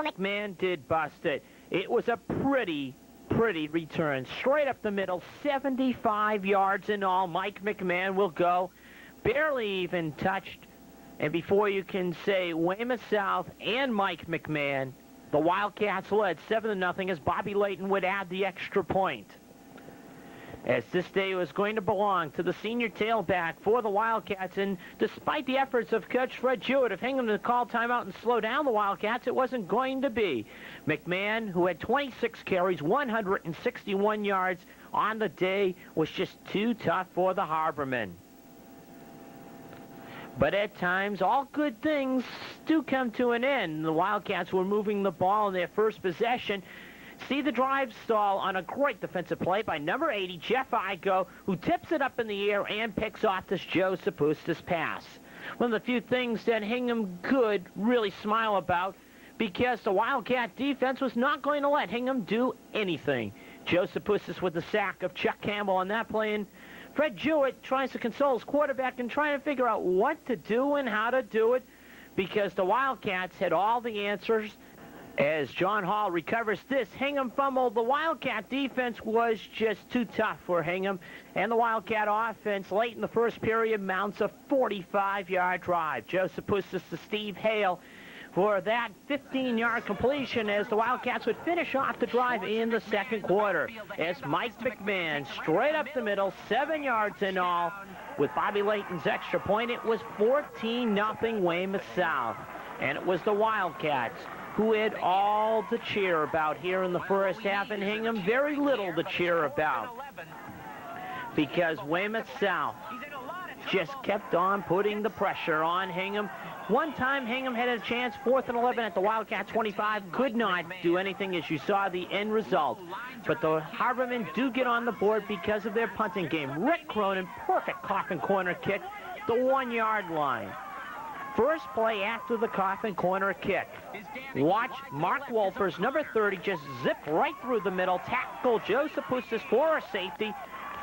McMahon did bust it. It was a pretty return. Straight up the middle, 75 yards in all. Mike McMahon will go. Barely even touched. And before you can say Weymouth South and Mike McMahon, the Wildcats led 7-0 as Bobby Layton would add the extra point. As this day was going to belong to the senior tailback for the Wildcats, and despite the efforts of Coach Fred Jewett of Hingham to call timeout and slow down the Wildcats, it wasn't going to be. McMahon, who had 26 carries, 161 yards on the day, was just too tough for the Harbormen. But at times, all good things do come to an end. The Wildcats were moving the ball in their first possession. See the drive stall on a great defensive play by number 80, Jeff Igo, who tips it up in the air and picks off this Joe Sapustis pass. One of the few things that Hingham could really smile about, because the Wildcat defense was not going to let Hingham do anything. Joe Sapustis with the sack of Chuck Campbell on that play, and Fred Jewett tries to console his quarterback and trying to figure out what to do and how to do it, because the Wildcats had all the answers. As John Hall recovers this, Hingham fumbled. The Wildcat defense was just too tough for Hingham, and the Wildcat offense late in the first period mounts a 45-yard drive. Joe Sapustis to Steve Hale for that 15-yard completion as the Wildcats would finish off the drive in the second quarter. As Mike McMahon, straight up the middle, 7 yards in all. With Bobby Layton's extra point, it was 14-0 Weymouth South. And it was the Wildcats who had all to cheer about here in the first half, and Hingham very little to cheer about, because Weymouth South just kept on putting the pressure on Hingham. One time Hingham had a chance, 4th and 11 at the Wildcat 25, could not do anything as you saw the end result. But the Harbormen do get on the board because of their punting game. Rick Cronin, perfect coffin corner kick, the 1-yard line. First play after the coffin corner kick. Watch Mark Wolfers, number 30, just zip right through the middle, tackle Joe Sapustis for a safety,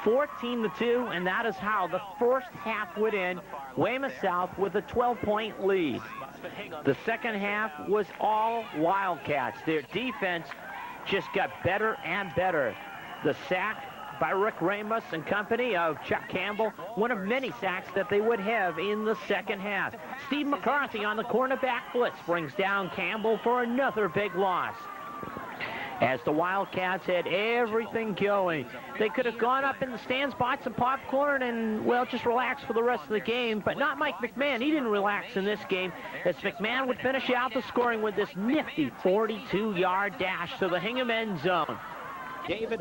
14-2, and that is how the first half would end. Weymouth South with a 12-point lead. The second half was all Wildcats. Their defense just got better and better. The sack by Rick Ramos and company of Chuck Campbell, one of many sacks that they would have in the second half. Steve McCarthy on the cornerback blitz brings down Campbell for another big loss. As the Wildcats had everything going, they could have gone up in the stands, bought some popcorn, and, well, just relax for the rest of the game, but not Mike McMahon. He didn't relax in this game, as McMahon would finish out the scoring with this nifty 42-yard dash to the Hingham end zone. David